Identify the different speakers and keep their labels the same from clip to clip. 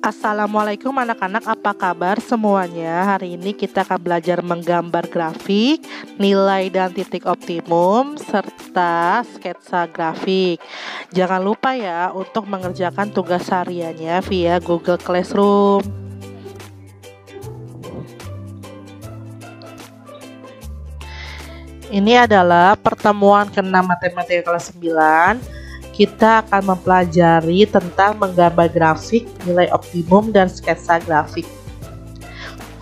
Speaker 1: Assalamualaikum anak-anak, apa kabar semuanya? Hari ini kita akan belajar menggambar grafik, nilai dan titik optimum, serta sketsa grafik. Jangan lupa ya untuk mengerjakan tugas hariannya via Google Classroom. Ini adalah pertemuan ke-6 matematika kelas 9. Kita akan mempelajari tentang menggambar grafik, nilai optimum, dan sketsa grafik.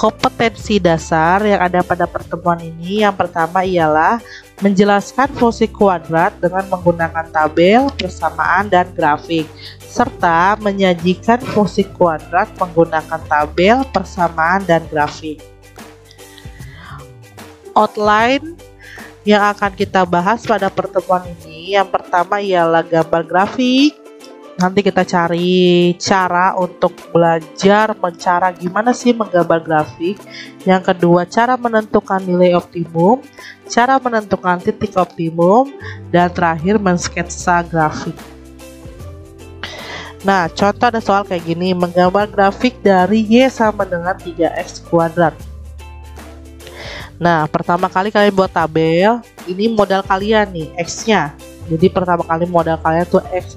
Speaker 1: Kompetensi dasar yang ada pada pertemuan ini yang pertama ialah menjelaskan fungsi kuadrat dengan menggunakan tabel, persamaan, dan grafik, serta menyajikan fungsi kuadrat menggunakan tabel, persamaan, dan grafik. Outline yang akan kita bahas pada pertemuan ini, yang pertama ialah gambar grafik. Nanti kita cari cara untuk belajar mencara gimana sih menggambar grafik. Yang kedua, cara menentukan nilai optimum, cara menentukan titik optimum, dan terakhir mensketsa grafik. Nah, contoh ada soal kayak gini, menggambar grafik dari Y sama dengan 3X kuadrat. Nah, pertama kali kalian buat tabel, ini modal kalian nih, X-nya. Jadi pertama kali modal kalian tuh X.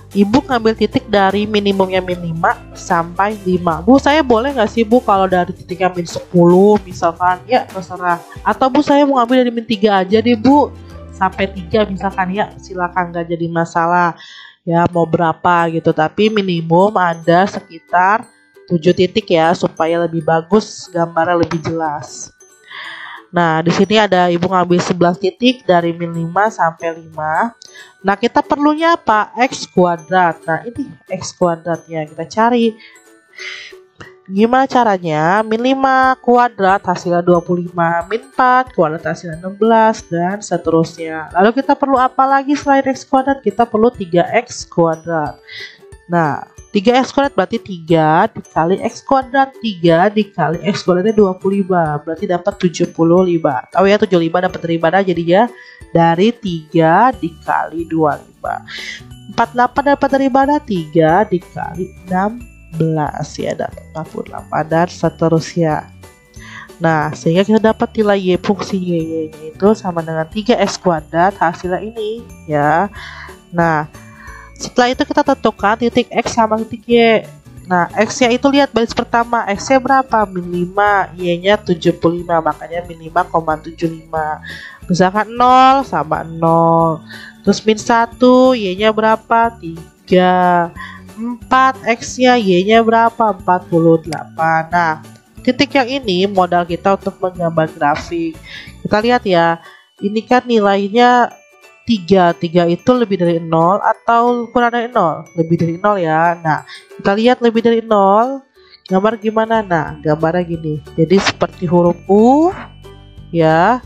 Speaker 1: Ibu ngambil titik dari minimumnya min 5 sampai 5. Bu, saya boleh nggak sih Bu kalau dari titiknya min 10 misalkan? Ya, terserah. Atau Bu, saya mau ngambil dari min 3 aja deh Bu, sampai 3 misalkan. Ya, silakan, nggak jadi masalah. Ya, mau berapa gitu. Tapi minimum ada sekitar 7 titik ya, supaya lebih bagus, gambarnya lebih jelas. Nah, di sini ada ibu ngambil 11 titik dari min 5 sampai 5. Nah, kita perlunya apa? X kuadrat. Nah, ini X kuadratnya kita cari. Gimana caranya? Min 5 kuadrat hasilnya 25, min 4 kuadrat hasilnya 16, dan seterusnya. Lalu kita perlu apa lagi selain X kuadrat? Kita perlu 3X kuadrat. Nah, 3X kuadrat berarti 3 dikali X kuadrat. 3 dikali X kuadratnya 25. Berarti dapat 75. Tahu ya, 75 dapat dari mana jadinya? Dari 3 dikali 25. 48 dapat dari mana? 3 dikali 16 ya, dapat 48 dan seterusnya. Nah, sehingga kita dapat nilai Y, fungsi Y-nya itu sama dengan 3X kuadrat, hasilnya ini ya. Nah, setelah itu kita tentukan titik X sama titik Y. Nah, X-nya itu lihat baris pertama, X-nya berapa? Min 5, Y-nya 75, makanya min 5,75. Misalkan 0 sama 0. Terus min 1, Y-nya berapa? 3. 4, X-nya, Y-nya berapa? 48. Nah, titik yang ini modal kita untuk menggambar grafik. Kita lihat ya, ini kan nilainya 3 itu lebih dari 0 atau kurang dari 0? Lebih dari 0 ya. Nah, kita lihat lebih dari 0, gambar gimana? Nah, gambarnya gini. Jadi seperti huruf U ya.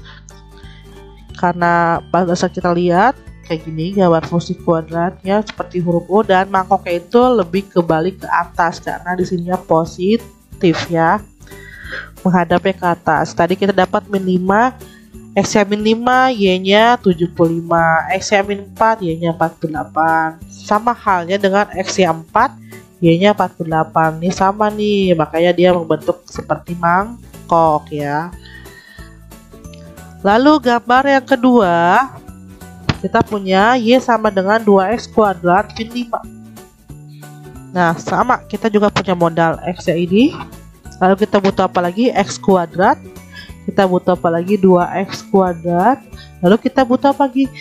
Speaker 1: Karena pada saat kita lihat kayak gini, gambar fungsi kuadratnya seperti huruf U, dan mangkoknya itu lebih kebalik ke atas karena di sininya positif ya, menghadapnya ke atas. Tadi kita dapat min 5, X-nya min 5, Y-nya 75, X-nya min 4, Y-nya 48. Sama halnya dengan X-nya 4, Y-nya 48. Ini sama nih, makanya dia membentuk seperti mangkok ya. Lalu gambar yang kedua, kita punya Y sama dengan 2X kuadrat min 5. Nah, sama, kita juga punya modal X-nya ini. Lalu kita butuh apa lagi? X kuadrat. Kita butuh apa lagi? 2X kuadrat. Lalu kita butuh apa lagi?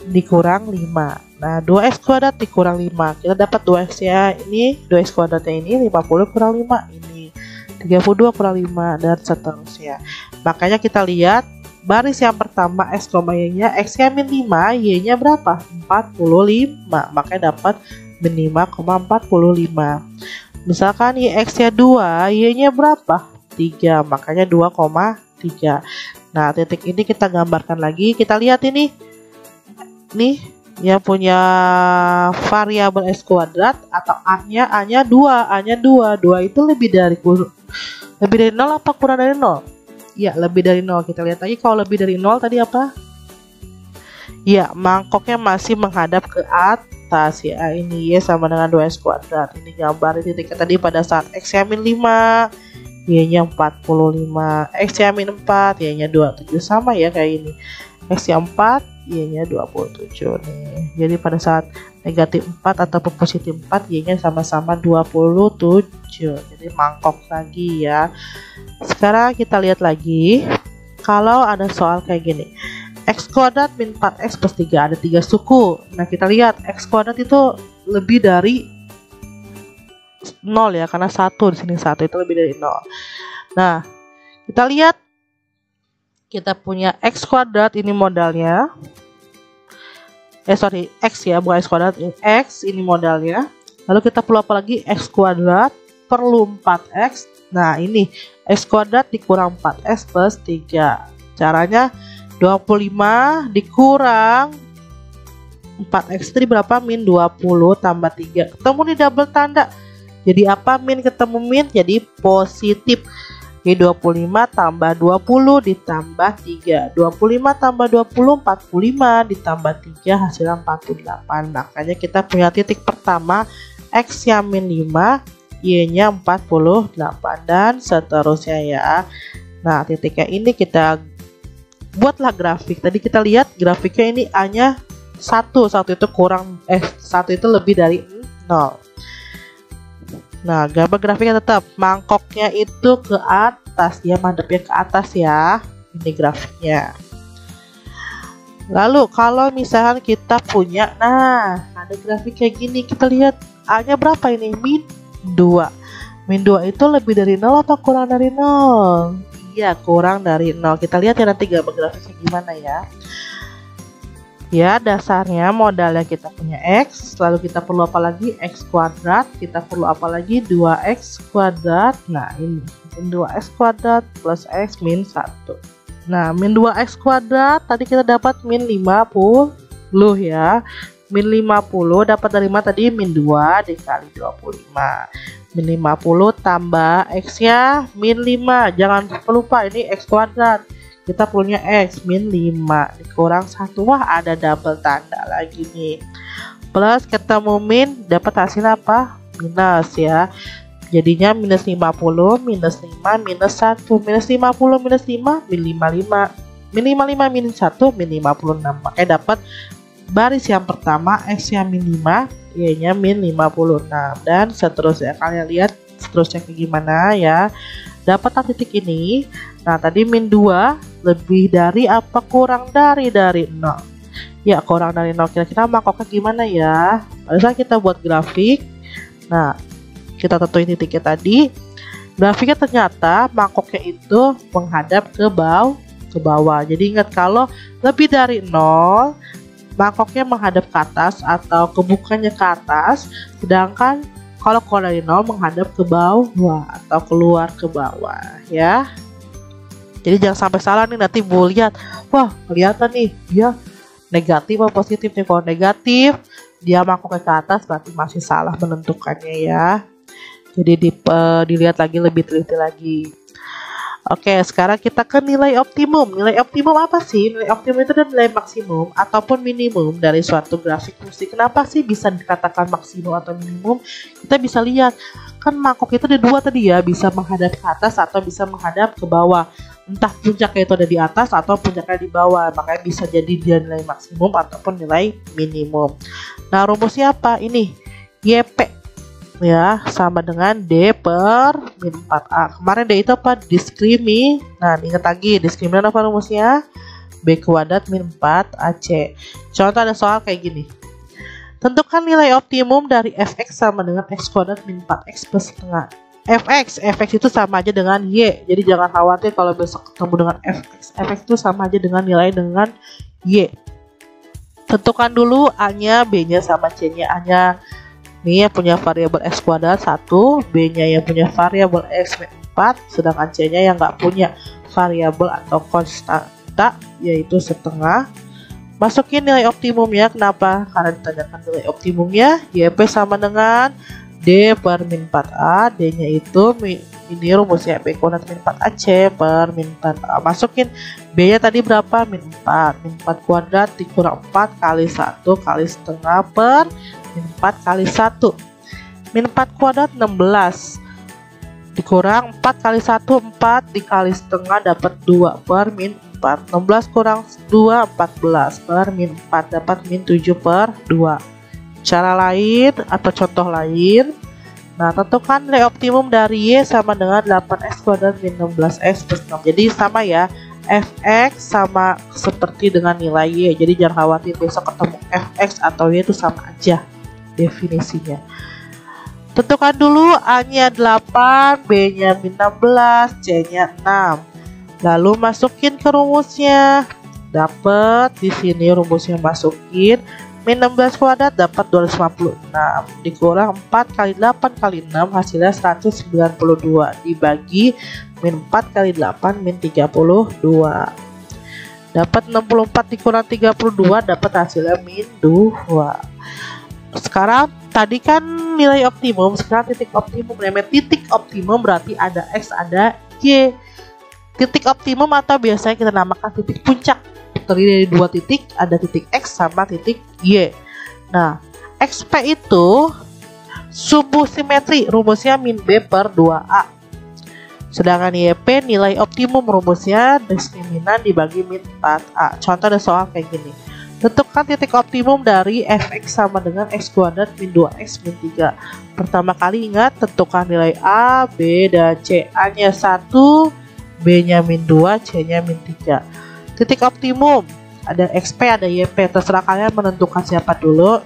Speaker 1: Dikurang 5. Nah, 2X kuadrat dikurang 5. Kita dapat 2X ya. Ini 2X kuadratnya ini 50 kurang 5. Ini 32 kurang 5 dan seterusnya. Makanya kita lihat baris yang pertama X, Y-nya. X-nya min 5, Y-nya berapa? 45. Makanya dapat min 5,45. Misalkan X-nya 2, Y-nya berapa? 3. Makanya 2,3. Nah, titik ini kita gambarkan lagi. Kita lihat ini. Nih, yang punya variabel X kuadrat atau A-nya 2. A-nya 2. 2 itu lebih dari 0 apa kurang dari 0? Ya, lebih dari 0. Kita lihat lagi, kalau lebih dari 0 tadi apa? Ya, mangkoknya masih menghadap ke atas ya. Ini Y sama dengan 2x kuadrat. Ini gambar titiknya tadi pada saat X nya min 5, Y nya 45, X nya min 4, Y nya 27, sama ya kayak ini. X nya 4, Y nya 27 nih. Jadi pada saat negatif 4 ataupun positif 4, Y nya sama-sama 27. Jadi mangkok lagi ya. Sekarang kita lihat lagi. Kalau ada soal kayak gini, X kuadrat min 4X plus 3, ada 3 suku. Nah kita lihat X kuadrat itu lebih dari 0 ya, karena 1 di sini 1 itu lebih dari 0. Nah kita lihat, kita punya X kuadrat, ini modalnya. X ya, bukan X kuadrat, ini X, ini modalnya. Lalu kita perlu apa lagi? X kuadrat perlu 4X. Nah ini X kuadrat dikurang 4X plus 3. Caranya 25 dikurang 4X itu berapa? Min 20 tambah 3. Ketemu di double tanda. Jadi apa? Min ketemu min, jadi positif. Jadi 25 tambah 20 ditambah 3. 25 tambah 20, 45 ditambah 3 hasilnya 48. Makanya kita punya titik pertama X nya min 5, Y nya 48, dan seterusnya ya. Nah titiknya ini kita buatlah grafik. Tadi kita lihat grafiknya ini A nya 1 itu kurang, 1 itu lebih dari 0. Nah gambar grafiknya tetap mangkoknya itu ke atas ya, madepnya ke atas ya. Ini grafiknya. Lalu kalau misalkan kita punya, nah ada grafik kayak gini, kita lihat A nya berapa ini? Min 2. Min 2 itu lebih dari 0 atau kurang dari 0? Iya, kurang dari 0. Kita lihat ya nanti gambar grafiknya gimana ya. Ya dasarnya modalnya kita punya X, lalu kita perlu apa lagi? X kuadrat, kita perlu apa lagi? 2X kuadrat. Nah ini min 2X kuadrat plus X min 1. Nah min 2X kuadrat tadi kita dapat min 50 ya. Min 50 dapat dari mana tadi? Min 2 dikali 25. Min 50 tambah X nya min 5. Jangan lupa ini X kuadrat. Kita punya X min 5 dikurang 1. Wah ada double tanda lagi nih. Plus ketemu min, dapat hasil apa? Minus ya. Jadinya minus 50, minus 5, minus 1. Minus 50, minus 5, min 55. Min 55, min 1, min 56. Makanya dapat baris yang pertama X nya min 5, Y nya min 56, dan seterusnya. Kalian lihat seterusnya kayak gimana ya. Dapat titik ini. Nah tadi min 2 lebih dari apa kurang dari 0? Ya kurang dari 0. Kira-kira mangkoknya gimana ya? Lalu kita buat grafik. Nah kita tentuin titiknya tadi. Grafiknya ternyata mangkoknya itu menghadap ke bawah. Jadi ingat kalau lebih dari 0 mangkoknya menghadap ke atas atau kebukannya ke atas, sedangkan kalau kurang dari 0 menghadap ke bawah atau keluar ke bawah ya. Jadi jangan sampai salah nih, nanti Bu lihat, wah kelihatan nih dia negatif atau positif nih. Kalau negatif dia mangkoknya ke atas berarti masih salah menentukannya ya. Jadi dilihat lagi lebih teliti lagi. Oke, sekarang kita ke nilai optimum. Nilai optimum apa sih? Nilai optimum itu adalah nilai maksimum ataupun minimum dari suatu grafik fungsi. Kenapa sih bisa dikatakan maksimum atau minimum? Kita bisa lihat, kan mangkok itu ada 2 tadi ya, bisa menghadap ke atas atau bisa menghadap ke bawah. Entah puncaknya itu ada di atas atau puncaknya di bawah. Makanya bisa jadi dia nilai maksimum ataupun nilai minimum. Nah, rumusnya apa? Ini YP ya sama dengan D per min 4A. Kemarin D itu apa? Diskrimi. Nah ingat lagi diskriminan apa rumusnya? B kuadrat min 4AC. Contoh ada soal kayak gini. Tentukan nilai optimum dari fx sama dengan x kuadrat min 4x plus setengah. Fx itu sama aja dengan Y. Jadi jangan khawatir kalau besok ketemu dengan fx itu sama aja dengan nilai dengan Y. Tentukan dulu A nya, B nya sama C nya. A nya ini yang punya variabel x kuadrat 1, B nya yang punya variabel x min 4, sedangkan C nya yang nggak punya variabel atau konstanta yaitu setengah. Masukin nilai optimumnya. Kenapa? Karena ditanyakan nilai optimumnya. YP sama dengan D per min 4A. D nya itu ini rumusnya B kuadrat min 4AC per min 4A. Masukin B nya tadi berapa? Min 4. Min 4 kuadrat dikurang 4 kali 1 kali setengah per min 4 kali 1. Min 4 kuadrat 16 dikurang 4 kali 1 4 dikali setengah dapat 2 per min 4. 16 kurang 2 14 per min 4 dapat min 7 per 2. Cara lain atau contoh lain, nah tentukan nilai optimum dari Y sama dengan 8x kuadrat min 16x plus 6. Jadi sama ya, fx sama seperti dengan nilai Y, jadi jangan khawatir besok ketemu fx atau Y itu sama aja definisinya. Tentukan dulu A-nya 8, B-nya min 16, C-nya 6. Lalu masukin ke rumusnya. Dapat di sini rumusnya masukin min 16 kuadrat dapat 256 dikurang 4 kali 8 kali 6 hasilnya 192 dibagi min 4 kali 8 min 32. Dapat 64 dikurang 32 dapat hasilnya min 2. Sekarang tadi kan nilai optimum, sekarang titik optimum. Namanya titik optimum berarti ada X ada Y. Titik optimum atau biasanya kita namakan titik puncak, terdiri dari dua titik, ada titik X sama titik Y. Nah, XP itu subuh simetri, rumusnya min B per 2A. Sedangkan YP nilai optimum, rumusnya diskriminan dibagi min 4A. Contoh ada soal kayak gini. Tentukan titik optimum dari fx sama dengan x kuadrat min 2x min 3. Pertama kali ingat tentukan nilai A, B, dan C. A-nya 1, B-nya min 2, C-nya min 3. Titik optimum ada XP ada YP, terserah kalian menentukan siapa dulu.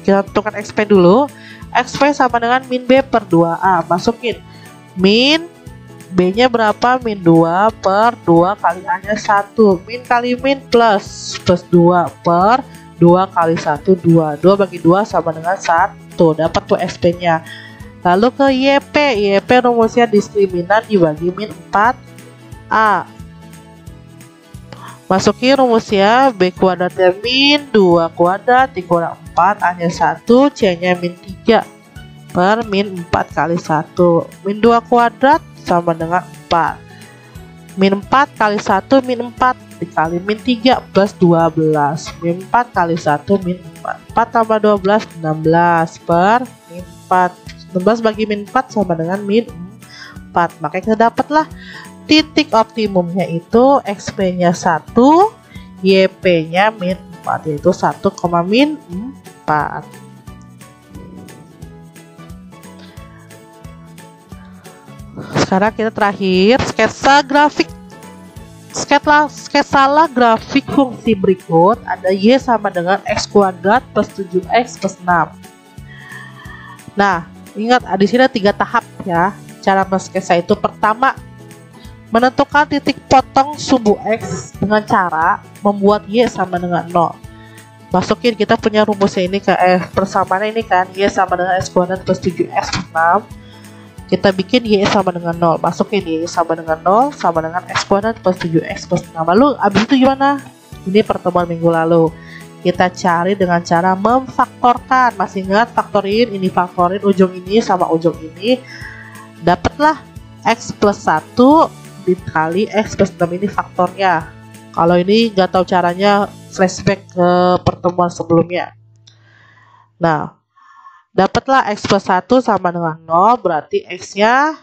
Speaker 1: Kita tentukan XP dulu. XP sama dengan min B per 2A. Masukin min B-nya berapa? Min 2 per 2 kali A-nya 1. Min kali min plus 2 per 2 kali 1 2. 2 bagi 2 sama dengan 1. Dapat tuh SP-nya. Lalu ke YP. YP rumusnya diskriminan dibagi min 4A. Masukin rumusnya B kuadratnya min 2 kuadrat dikurang 4 A-nya 1, C-nya min 3 per min 4 kali 1. Min 2 kuadrat sama dengan 4. Min 4 kali 1 min 4 dikali min 3 plus 12. Min 4 kali 1 min 4. 4 tambah 12 16 per min 4. 16 bagi min 4 sama dengan min 4. Makanya kita dapatlah titik optimumnya itu XP-nya 1, YP-nya min 4, yaitu 1, min 4. Sekarang kita terakhir sketsalah grafik fungsi berikut. Ada Y sama dengan X kuadrat plus 7X plus 6. Nah, ingat di sini ada 3 tahap ya. Cara mensketsa itu pertama, menentukan titik potong sumbu X dengan cara membuat Y sama dengan 0. Masukin, kita punya rumusnya ini ke persamaannya ini kan, Y sama dengan X kuadrat plus 7X plus 6. Kita bikin Y sama dengan 0. Masukin Y sama dengan 0 sama dengan X kuadrat plus 7X plus 6. Lalu abis itu gimana? Ini pertemuan minggu lalu. Kita cari dengan cara memfaktorkan. Masih ingat faktorin? Ini faktorin ujung ini sama ujung ini. Dapatlah X plus 1 dikali X plus 6, ini faktornya. Kalau ini nggak tahu caranya, flashback ke pertemuan sebelumnya. Nah, dapatlah X plus 1 sama dengan 0, berarti X-nya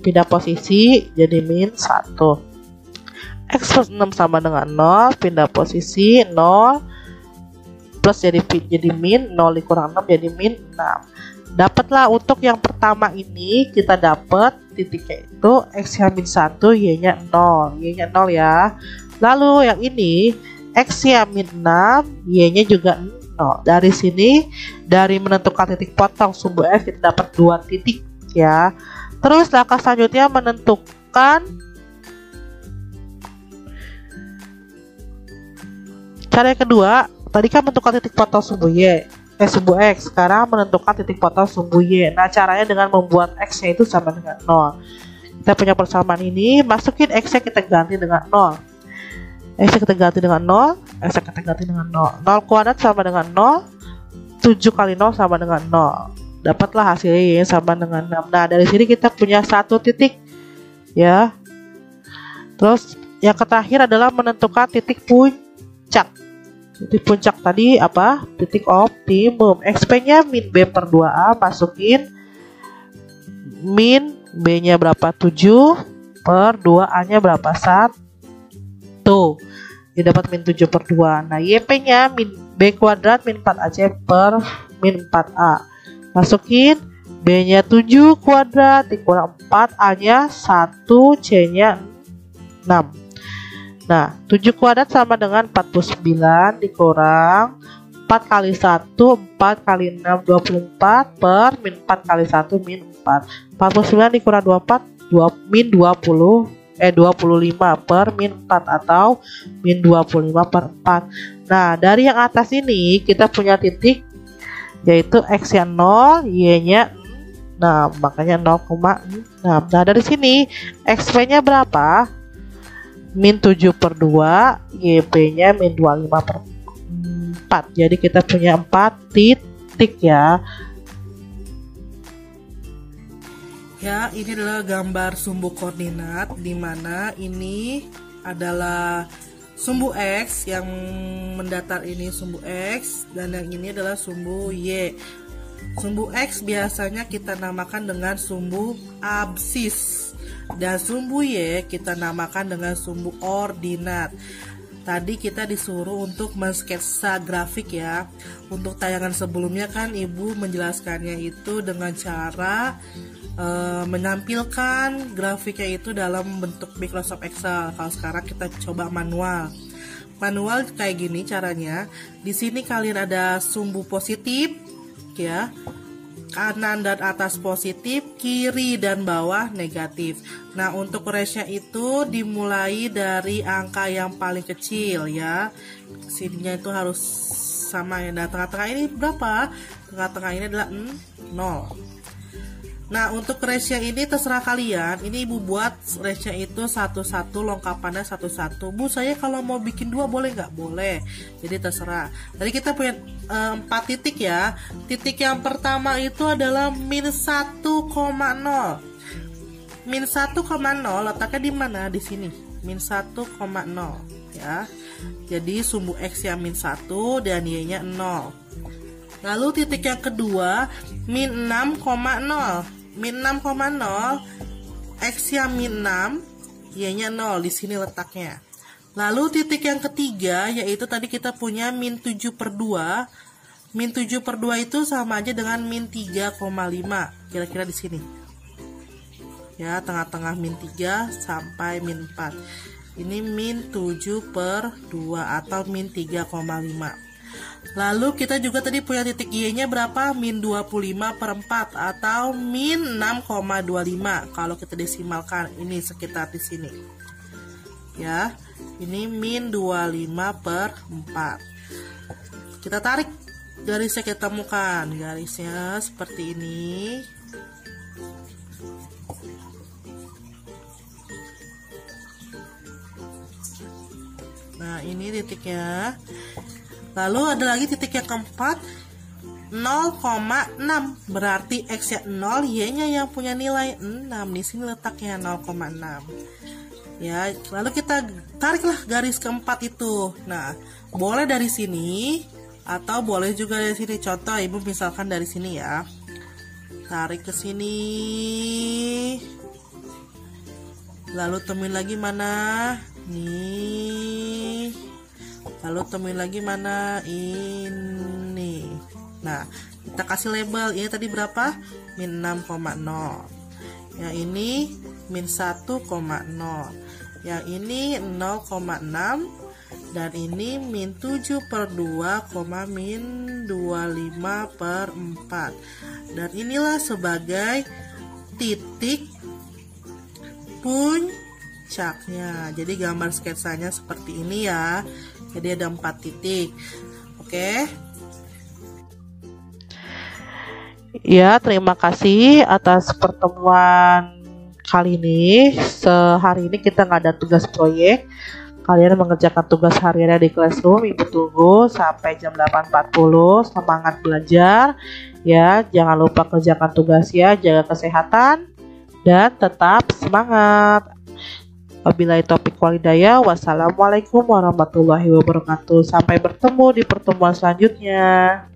Speaker 1: pindah posisi jadi min 1. X plus 6 sama dengan 0, pindah posisi 0, plus jadi min, 0 dikurang 6 jadi min 6. Dapatlah untuk yang pertama ini, kita dapat titiknya itu X-nya min 1, Y-nya 0. Y-nya 0 ya. Lalu yang ini, X-nya min 6, Y-nya juga 0. Dari sini, dari menentukan titik potong sumbu F, kita dapat 2 titik ya. Terus langkah selanjutnya menentukan cara yang kedua. Tadi kan menentukan titik potong sumbu sumbu X. Sekarang menentukan titik potong sumbu Y. Nah, caranya dengan membuat X-nya itu sama dengan 0. Kita punya persamaan ini, masukin X-nya kita ganti dengan 0. X-nya kita ganti dengan 0, X-nya kita ganti dengan 0. 0 kuadrat sama dengan 0, 7 kali 0 sama dengan 0. Dapatlah hasilnya Y sama dengan 6. Nah, dari sini kita punya 1 titik ya. Terus yang terakhir adalah menentukan titik puncak. Di puncak tadi apa? Titik optimum. XP-nya min B per 2A, masukin min B-nya berapa? 7 per 2A-nya berapa? 1. Dia dapat min 7 per 2. Nah, YP-nya min B kuadrat min 4AC per min 4A. Masukin B-nya 7 kuadrat dikurang 4A-nya 1, C-nya 6. Nah, 7 kuadrat sama dengan 49 dikurang 4 kali 1, 4 kali 6, 24 per min 4 kali 1, min 4. 49 dikurang 24, min 25 per min 4 atau min 25 per 4. Nah, dari yang atas ini kita punya titik yaitu X-nya 0, Y-nya 6, makanya 0,6. Nah, dari sini XP-nya berapa? Min 7 per 2, YP-nya min 25 per 4. Jadi kita punya 4 titik ya.
Speaker 2: Ya, ini adalah gambar sumbu koordinat, di mana ini adalah sumbu X, yang mendatar ini sumbu X, dan yang ini adalah sumbu Y. Sumbu X biasanya kita namakan dengan sumbu absis, dan sumbu Y kita namakan dengan sumbu ordinat. Tadi kita disuruh untuk mensketsa grafik ya. Untuk tayangan sebelumnya kan Ibu menjelaskannya itu dengan cara menampilkan grafiknya itu dalam bentuk Microsoft Excel. Kalau sekarang kita coba manual. Manual kayak gini caranya. Di sini kalian ada sumbu positif ya. Kanan dan atas positif, kiri dan bawah negatif. Nah, untuk range-nya itu dimulai dari angka yang paling kecil ya. Sininya itu harus sama ya. Nah, tengah-tengah ini berapa? Tengah-tengah ini adalah 0. Nah, untuk range-nya ini terserah kalian. Ini Ibu buat range-nya itu satu-satu, lengkapannya satu-satu. Bu, saya kalau mau bikin 2 boleh nggak? Boleh. Jadi terserah. Tadi kita punya 4 titik ya. Titik yang pertama itu adalah min 1,0. Min 1,0 letaknya di mana? Di sini. Min 1,0 ya. Jadi sumbu X yang min 1 dan Y-nya 0. Lalu titik yang kedua min 6,0. Min 6,0, X yang min 6, Y-nya 0, di sini letaknya. Lalu titik yang ketiga yaitu tadi kita punya min 7 per 2. Min 7 per 2 itu sama aja dengan min 3,5, kira-kira di sini. Ya, tengah-tengah min 3 sampai min 4. Ini min 7 per 2 atau min 3,5. Lalu kita juga tadi punya titik Y-nya berapa? Min 25 per 4 atau min 6,25 kalau kita desimalkan. Ini sekitar di sini. Ya, ini min 25 per 4. Kita tarik garisnya, kita temukan garisnya seperti ini. Nah, ini titiknya. Lalu ada lagi titik yang keempat 0,6, berarti X-nya 0, Y-nya yang punya nilai 6. Di sini letaknya 0,6. Ya, lalu kita tariklah garis keempat itu. Nah, boleh dari sini atau boleh juga dari sini. Contoh Ibu misalkan dari sini ya. Tarik ke sini. Lalu temuin lagi mana? Nih. Lalu temuin lagi mana? Ini. Nah, kita kasih label. Ini tadi berapa? Min 6,0. Yang ini min 1,0. Yang ini 0,6. Dan ini min 7 per 2, min 25 per 4. Dan inilah sebagai titik puncaknya. Jadi gambar sketsanya seperti ini ya. Jadi ada 4 titik. Oke.
Speaker 1: Ya, terima kasih atas pertemuan kali ini. Sehari ini kita nggak ada tugas proyek. Kalian mengerjakan tugas hariannya di classroom. Ibu tunggu sampai jam 8.40. Semangat belajar. Ya, jangan lupa kerjakan tugas ya. Jaga kesehatan dan tetap semangat. Wabillahi taufiq walhidayah. Wassalamualaikum warahmatullahi wabarakatuh. Sampai bertemu di pertemuan selanjutnya.